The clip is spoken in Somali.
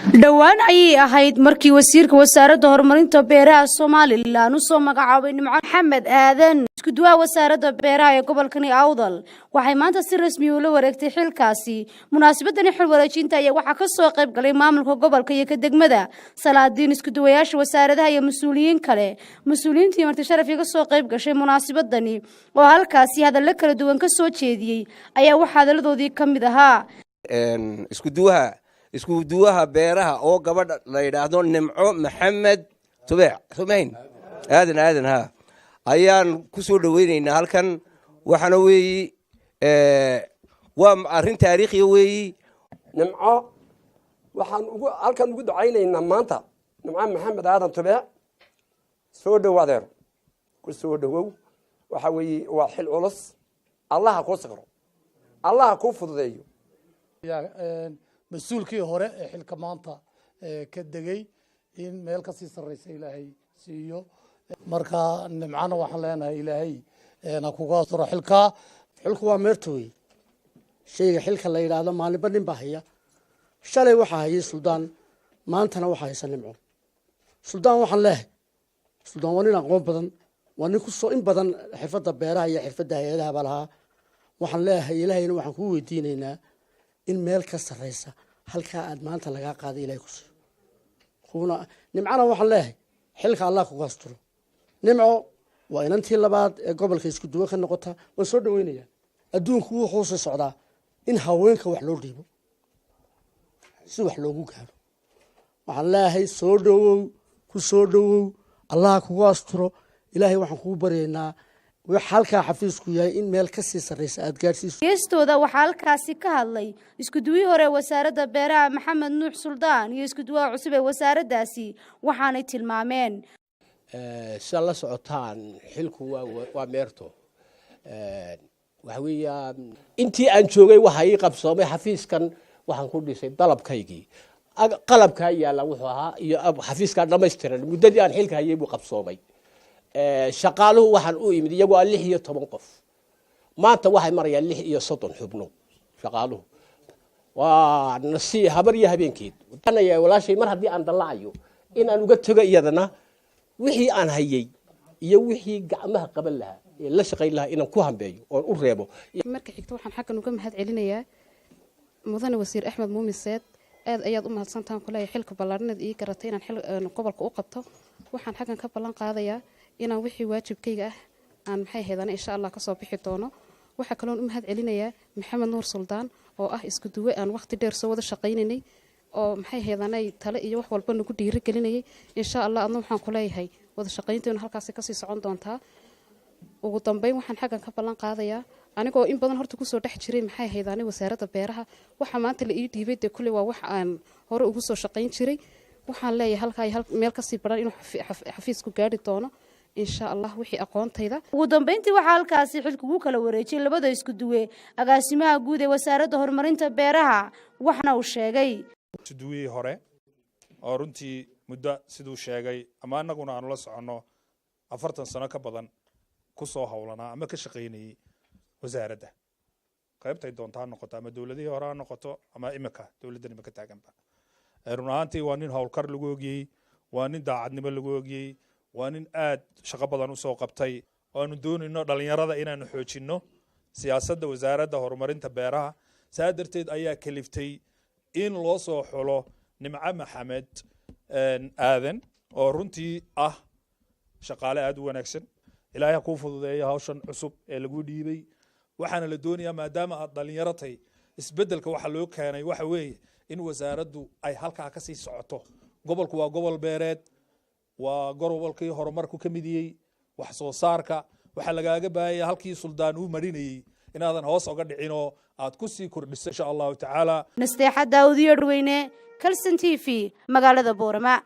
dhawaan ayay ahayd markii wasiirka wasaaradda horumarinta beeraha Soomaaliland uu soo magacaabay Nimco Maxamed Aadan isku duwaa wasaaradda beeraha ee gobolka Awdal waxay maanta si rasmi ah u la wareegtay xilkaasi munaasabadani xil wareejinta ayaa waxa ka soo qayb galay maamulka gobolka iyo ka degmada salaadiin isku duwayaasha wasaaradaha iyo mas'uuliyiin kale mas'uuliyiintii marti sharaf iga soo qayb gashay munaasabadani oo halkaasi hadallo kala duwan ka soo jeediyay ayaa waxa hadaladoodii kamid ahaa isku duwaha beeraha oo gabadha la yiraahdo Nimco Maxamed Sumeyn aadan ha ayaan ku soo dhaweynaynaa halkan waxana weeyi waa arrin taariikhi weeyi Nimco waxaan halkan ugu ducaynaynaa maanta Nimco Maxamed Aadan Sumeyn soo dhawaadeer ku soo dhawow waxa weeyi waa xil culus Allah ku saqro Allah ku fududeeyo مسؤولكي هراء حل كمانتا كدجي إن ملك سيسر رئيس إلهي سيو مركا نمعنا وحلنا إلهي نكوكا صر حلكوا مرتوي شيء حلك اللي هذا ما نبني بحية شلي وحاي السودان ما أنتنا وحاي سلمون السودان وحله السودان ونينا قوم بدن ونكسو إن بدن حفظ البيرة هي حفظ هذا بالها وحله إلهي وحكوا ديننا إن ملك السريسة هل كان مانتا لقى قاضي إليكوس خونا نمعنا وحلاه حلك الله كوكاسترو نمعو وإن أنتي اللي بعد قبل كيس كدوه خلنا نقطها ونصور دوينيا أدون كوه خوص الصعداء إن هاوينك وحلو ريبو سو وحلوه كهرو وحلاه صور دوو كسور دوو الله كوكاسترو إلهي وحنكو برينا وحالka xafiisku yahay in meel ka sii sareysa aad gaarsiiso geestooda waxa halkaasi ka hadlay isku duwii hore wasaaradda beeraha Maxamed Nuux Suldaan iyo isku duwaa cusub ee wasaaraddaasi waxaanay tilmaameen la socotaan xilku waa meerto waxa weeyaan intii aan joogay waxa ay qabsoomay xafiiskan waxaan ku dhisay dalabkaygii qalabka yaala wuxuu ahaa iyo xafiiska dhameystiran muddadii aan xilka hayay buu qabsoomay shaqaaluhu waxaan u imid iyagu 16 qof maanta waxay marayaan 36 xubno shaqaaluhu waa nasi habar iyo habeenkeed tanaya walaashay mar hadii aan dalacayo in aan uga tago iyadana wixii aan hayay iyo wixii gacmaha qaban lahaa ee la shaqeyn lahaa inaan ku hambeeyo oo u reebo marka xigta waxaan xaqan uga mahad celinayaa mudane wasiir Axmed Muumin Saad aad ayaad u mahadsantaan kulay xilka ballaarnad ii garatay inaan xil gobolka u qabto waxaan xaqan ka ballan qaadayaa inaan wixii waajibkayga ah aan maxay heedana insha Allah ka soo bixi doono waxa kale oo u mahad celinayaa Maxamed Nuur Suldaan oo ah isku duwe aan waqti dheer soo wada shaqeynay oo maxay heedana tale iyo wax walba nagu dhiiri gelinayay insha Allah adna waxaan ku leeyahay wada shaqeynteena halkaas ka sii socon doontaa ugu dambeyn waxaan xaqan ka ballan qaadayaa anigoo in badan horta ku soo dhex jiray maxay heedana wasaaradda beeraha waxa maanta la ii dhiibay kulli waa wax aan hore ugu soo shaqeyn jiray waxaan leeyahay halka meel ka sii baran inuu xafiisku gaari doono إن شاء الله وحي أقوان تيدا ودنبينتي وحالكاسي xilku kala wareejin labada isku duwe agaasimaha guud ee wasaaradda horumarinta beeraha waxna uu sheegay duwii hore oo runtii muddo sidoo sheegay ama anaguna aan la socono 40 sano ka badan ku soo hawlana ama ka shaqeynay wasaaradda qaybtay doontaa noqoto ama dawladii hore noqoto ama imika dawladdan imika taaganba runaantii waa nin hawlkar lagu ogiyay waa nin daacadnimo lagu ogiyay waa nin aad shaqo badan u soo qabtay oo aanu doonayno dhalinyarada inaanu xoojino siyaasadda wasaaradda horumarinta beeraha saadarteed ayaa kaliftay in loo soo xulo Nimco Maxamed Aadan oo runtii ah shaqaale aad u wanaagsan ilaahay ku fududeeyo hawshan cusub ee lagu dhiibay waxaana la doonayaa maadaama aad dhalinyaratay isbedelka waxa loo keenay waxa weeye in wasaaraddu ay halka ka sii socoto gobolku waa gobol beereed waa gobolkii horumarku ka midiyay wax soo saarka waxa lagaaga baahaya halkii suldaan uu marinayay inaadan hoos uga dhicin oo aad ku sii kordhiso insha Allah taala nasteexa daawudiyo dhaweyne Kalsan TV magaalada Boorama